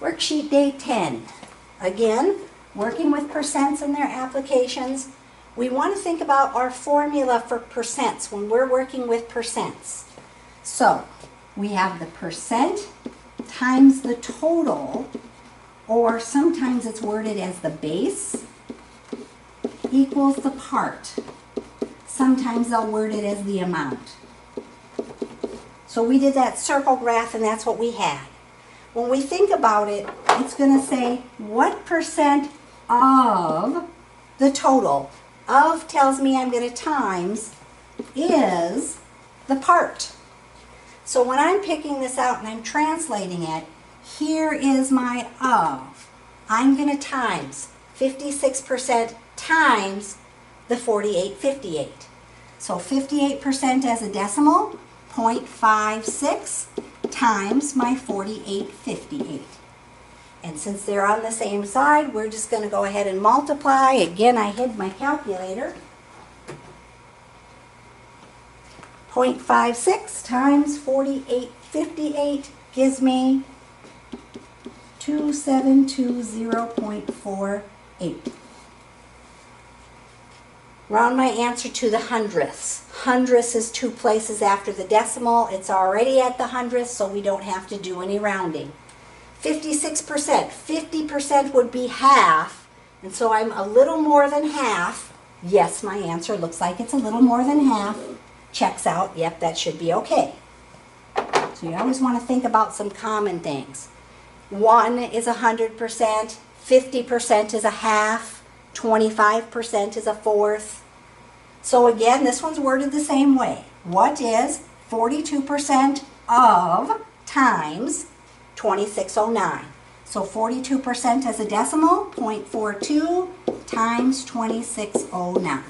Worksheet day 10. Again, working with percents in their applications. We want to think about our formula for percents when we're working with percents. So, we have the percent times the total, or sometimes it's worded as the base, equals the part. Sometimes they'll word it as the amount. So we did that circle graph and that's what we had. When we think about it, it's going to say what percent of the total. Of tells me I'm going to times is the part. So when I'm picking this out and I'm translating it, here is my of. I'm going to times 56% times the 4858. So 58% as a decimal, 0.56 times my 4858. And since they're on the same side, we're just going to go ahead and multiply. Again, I hid my calculator. 0.56 times 4858 gives me 2720.48. Round my answer to the hundredths. Hundredths is 2 places after the decimal. It's already at the hundredths, so we don't have to do any rounding. 56%. 50% would be half, and so I'm a little more than half. Yes, my answer looks like it's a little more than half. Checks out. Yep, that should be okay. So you always want to think about some common things. 1 is 100%, 50% is a half, 25% is a fourth. So again, this one's worded the same way. What is 42% of times 2609? So 42% as a decimal, 0.42 times 2609.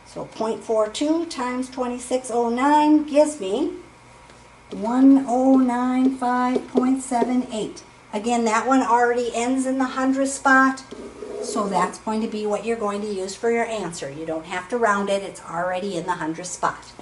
So 0.42 times 2609 gives me 1095.78. Again, that one already ends in the hundredth spot, so that's going to be what you're going to use for your answer. You don't have to round it, it's already in the hundredth spot.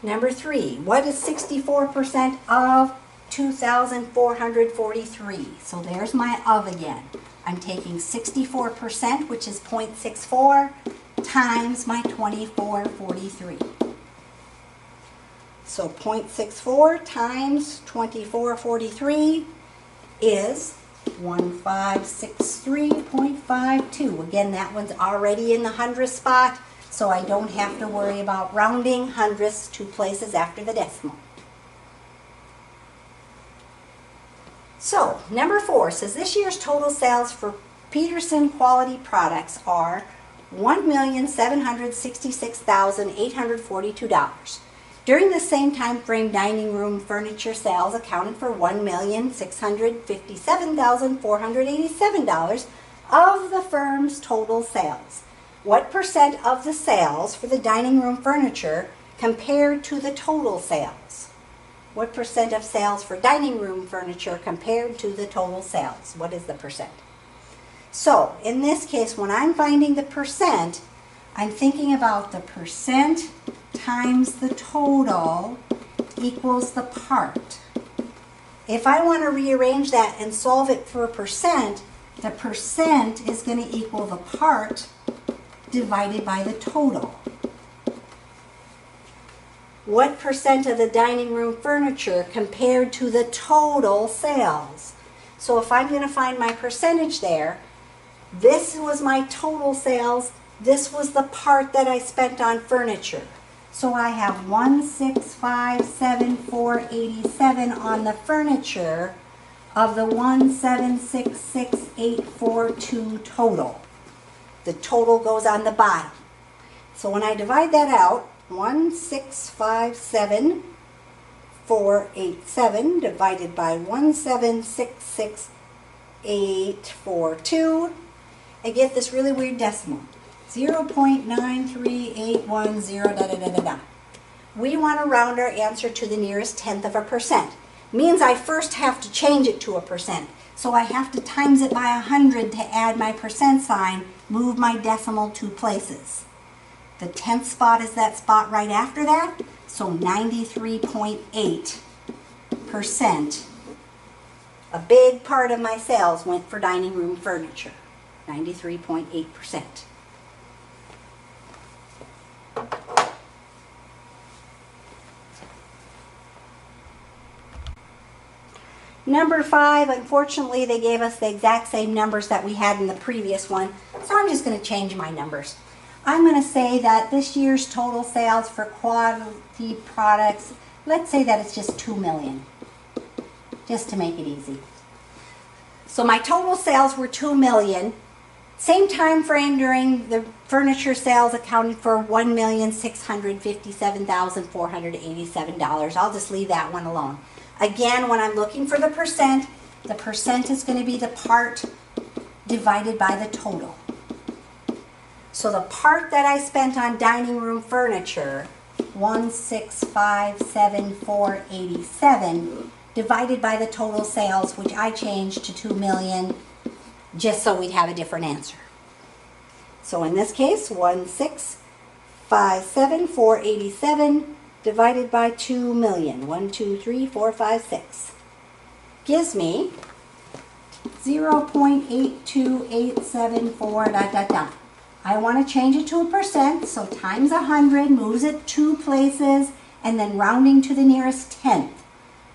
Number 3, what is 64% of 2,443? So there's my of again. I'm taking 64%, which is 0.64, times my 2443. So 0.64 times 2443 is 1563.52. Again, that one's already in the hundredth spot, so I don't have to worry about rounding hundredths 2 places after the decimal. So, number 4 says this year's total sales for Peterson quality products are $1,766,842. During the same time frame, dining room furniture sales accounted for $1,657,487 of the firm's total sales. What percent of the sales for the dining room furniture compared to the total sales? What percent of sales for dining room furniture compared to the total sales? What is the percent? So, in this case, when I'm finding the percent, I'm thinking about the percent times the total equals the part. If I want to rearrange that and solve it for a percent, the percent is going to equal the part divided by the total. What percent of the dining room furniture compared to the total sales? So if I'm going to find my percentage there, this was my total sales, this was the part that I spent on furniture. So I have 1,657,487 on the furniture of the 1,766,842 total. The total goes on the bottom. So when I divide that out, 1,657,487 divided by 1,766,842, I get this really weird decimal. 0.93810, We want to round our answer to the nearest tenth of a percent. Means I first have to change it to a percent. So I have to times it by 100 to add my percent sign, move my decimal 2 places. The 10th spot is that spot right after that, so 93.8%. A big part of my sales went for dining room furniture, 93.8%. Number 5, unfortunately, they gave us the exact same numbers that we had in the previous one, so I'm just going to change my numbers. I'm going to say that this year's total sales for quality products, let's say that it's just 2 million, just to make it easy. So my total sales were 2 million. Same time frame during the furniture sales accounted for $1,657,487. I'll just leave that one alone. Again, when I'm looking for the percent is going to be the part divided by the total. So the part that I spent on dining room furniture, 1,657,487, divided by the total sales, which I changed to 2 million, just so we'd have a different answer. So in this case, 1,657,487 divided by 2 million. 1, 2, 3, 4, 5, 6. Gives me 0.82874 ... I want to change it to a percent, so times 100 moves it 2 places, and then rounding to the nearest tenth.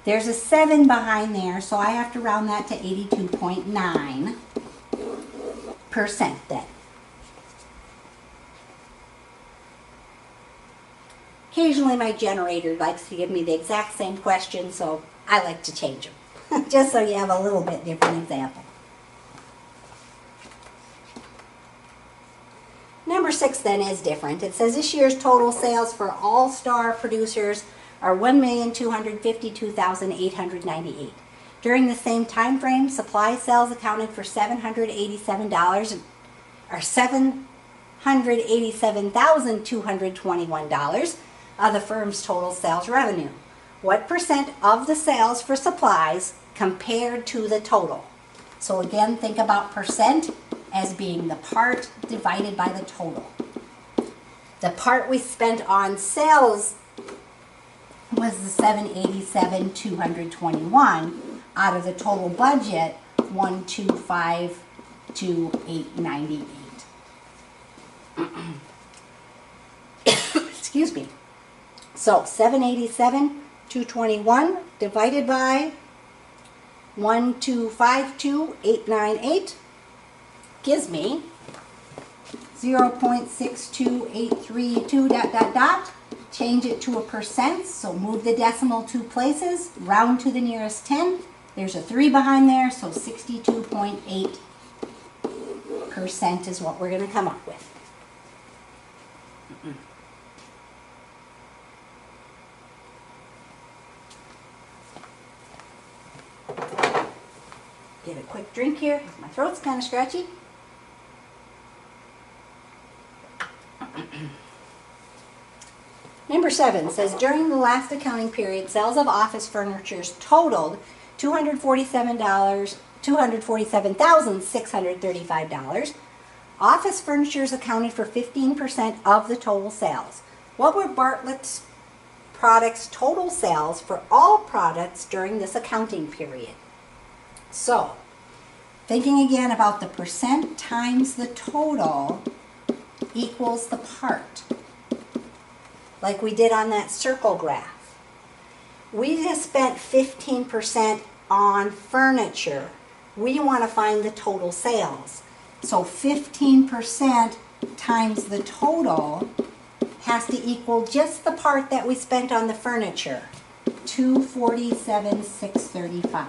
There's a 7 behind there, so I have to round that to 82.9% then. Occasionally my generator likes to give me the exact same question, so I like to change them, just so you have a little bit different example. Number 6 then is different. It says this year's total sales for all-star producers are 1,252,898. During the same time frame, supply sales accounted for $787,221 of the firm's total sales revenue. What percent of the sales for supplies compared to the total? So again, think about percent as being the part divided by the total. The part we spent on sales was the $787,221 out of the total budget, $1,252,898. Excuse me. So 787,221 divided by 1,252,898 gives me 0.62832 ... Change it to a percent, so move the decimal 2 places, round to the nearest 10. There's a 3 behind there, so 62.8% is what we're going to come up with. Get a quick drink here, because my throat's kind of scratchy. Number 7 says, during the last accounting period, sales of office furniture totaled $247,635. Office furniture accounted for 15% of the total sales. What were Bartlett's products' total sales for all products during this accounting period? So, thinking again about the percent times the total equals the part, like we did on that circle graph. We just spent 15% on furniture. We want to find the total sales. So 15% times the total has to equal just the part that we spent on the furniture, $247,635.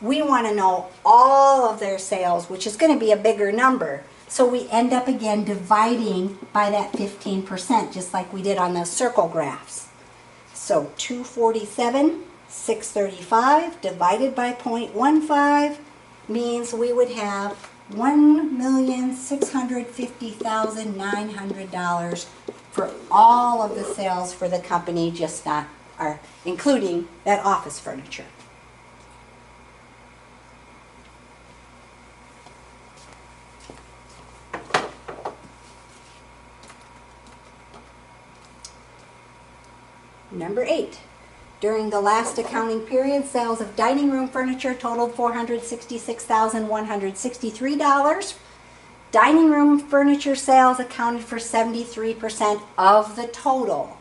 We want to know all of their sales, which is going to be a bigger number. So we end up again dividing by that 15%, just like we did on those circle graphs. So 247,635 divided by 0.15 means we would have $1,650,900 for all of the sales for the company, just not including that office furniture. Number 8. During the last accounting period, sales of dining room furniture totaled $466,163. Dining room furniture sales accounted for 73% of the total.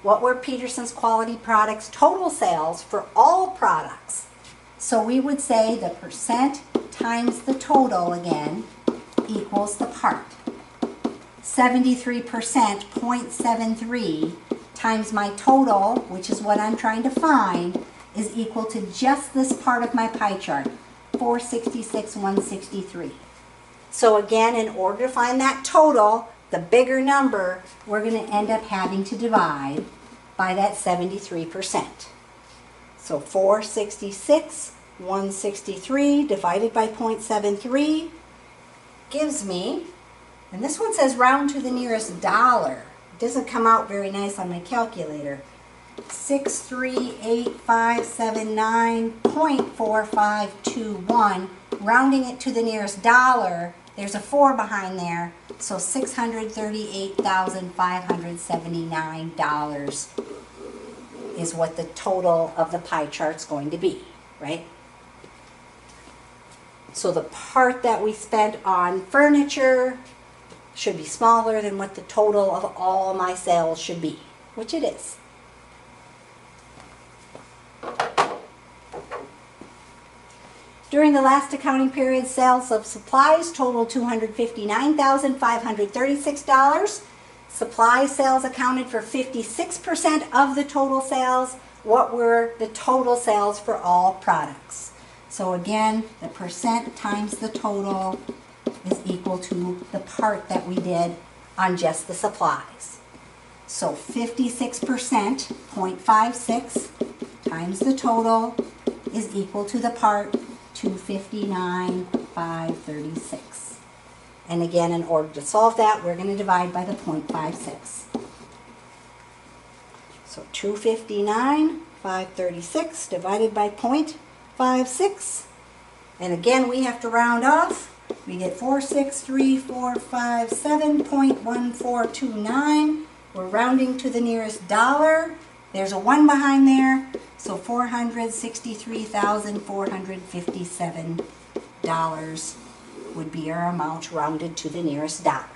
What were Peterson's Quality Products' total sales for all products? So we would say the percent times the total again equals the part. 73%, 0.73, times my total, which is what I'm trying to find, is equal to just this part of my pie chart, 466,163. So again, in order to find that total, the bigger number, we're going to end up having to divide by that 73%. So 466,163 divided by 0.73 gives me, and this one says round to the nearest dollar. It doesn't come out very nice on my calculator. 638,579.4521. Rounding it to the nearest dollar, there's a 4 behind there, so $638,579 is what the total of the pie chart's going to be, right? So the part that we spent on furniture should be smaller than what the total of all my sales should be, which it is. During the last accounting period, sales of supplies totaled $259,536. Supply sales accounted for 56% of the total sales. What were the total sales for all products? So again, the percent times the total is equal to the part that we did on just the supplies. So 56%, 0.56, times the total is equal to the part, 259,536. And again, in order to solve that, we're going to divide by the 0.56. So 259,536 divided by 0.56. And again, we have to round off. We get 463,457.1429. We're rounding to the nearest dollar. There's a 1 behind there, so $463,457 would be our amount rounded to the nearest dollar.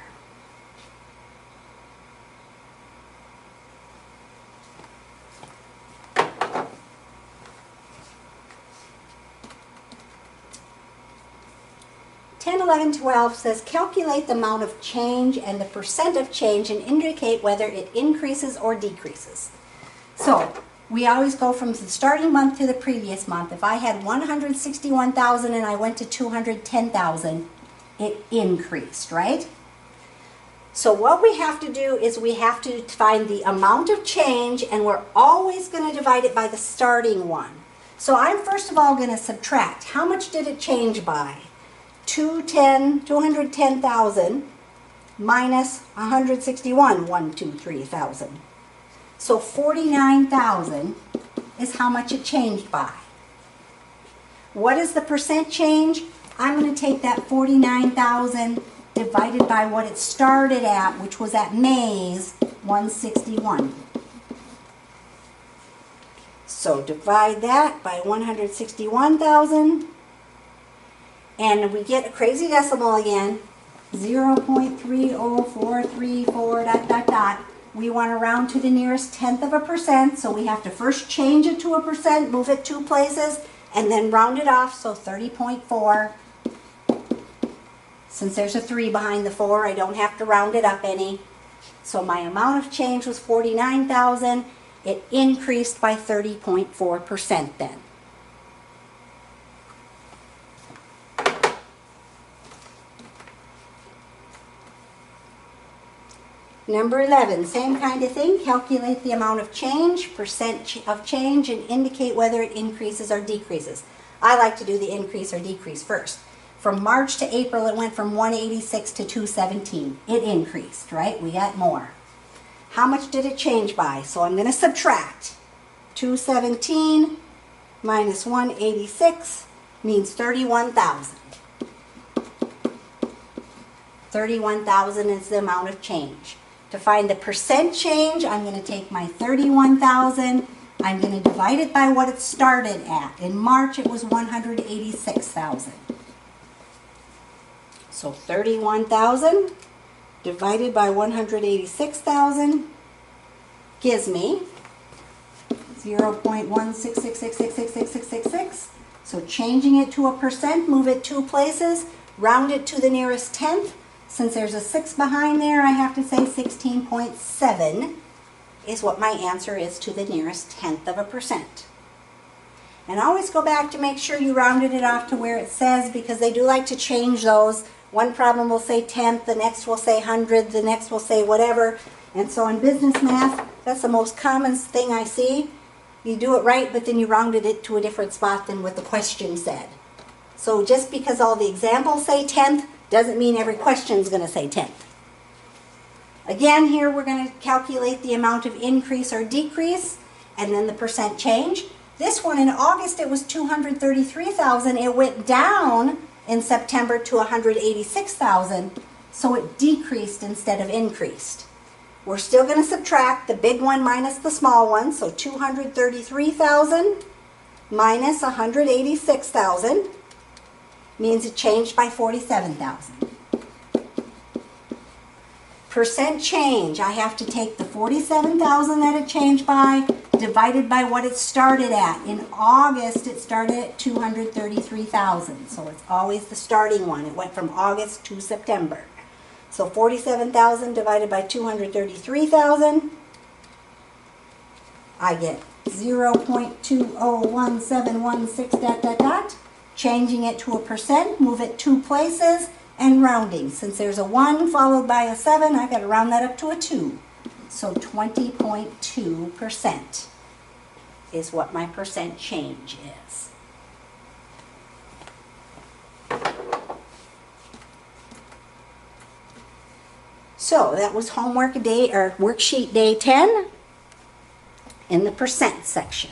(10, 11, 12) says calculate the amount of change and the percent of change and indicate whether it increases or decreases. So we always go from the starting month to the previous month. If I had 161,000 and I went to 210,000, it increased, right? So what we have to do is we have to find the amount of change, and we're always going to divide it by the starting one. So I'm first of all going to subtract. How much did it change by? 210,000 minus 161,123,000. So 49,000 is how much it changed by. What is the percent change? I'm going to take that 49,000 divided by what it started at, which was at May's 161. So divide that by 161,000. And we get a crazy decimal again, 0.30434 ... We want to round to the nearest tenth of a percent, so we have to first change it to a percent, move it 2 places, and then round it off, so 30.4. Since there's a 3 behind the 4, I don't have to round it up any. So my amount of change was 49,000. It increased by 30.4% then. Number 11, same kind of thing. Calculate the amount of change, percent of change, and indicate whether it increases or decreases. I like to do the increase or decrease first. From March to April, it went from 186 to 217. It increased, right? We got more. How much did it change by? So I'm going to subtract. 217 minus 186 means 31,000. 31,000 is the amount of change. To find the percent change, I'm going to take my 31,000. I'm going to divide it by what it started at. In March, it was 186,000. So 31,000 divided by 186,000 gives me 0.16666666666. So changing it to a percent, move it 2 places, round it to the nearest tenth. Since there's a 6 behind there, I have to say 16.7 is what my answer is to the nearest tenth of a percent. And always go back to make sure you rounded it off to where it says, because they do like to change those. One problem will say tenth, the next will say hundred, the next will say whatever. And so in business math, that's the most common thing I see. You do it right, but then you rounded it to a different spot than what the question said. So just because all the examples say tenth, doesn't mean every question is going to say tenth. Again, here we're going to calculate the amount of increase or decrease, and then the percent change. This one in August, it was 233,000. It went down in September to 186,000, so it decreased instead of increased. We're still going to subtract the big one minus the small one, so 233,000 minus 186,000 means it changed by 47,000. Percent change, I have to take the 47,000 that it changed by divided by what it started at. In August, it started at 233,000, so it's always the starting one. It went from August to September. So 47,000 divided by 233,000, I get 0.201716 ... Changing it to a percent, move it 2 places, and rounding. Since there's a 1 followed by a 7, I've got to round that up to a 2. So 20.2% is what my percent change is. So that was homework day or worksheet day 10 in the percent section.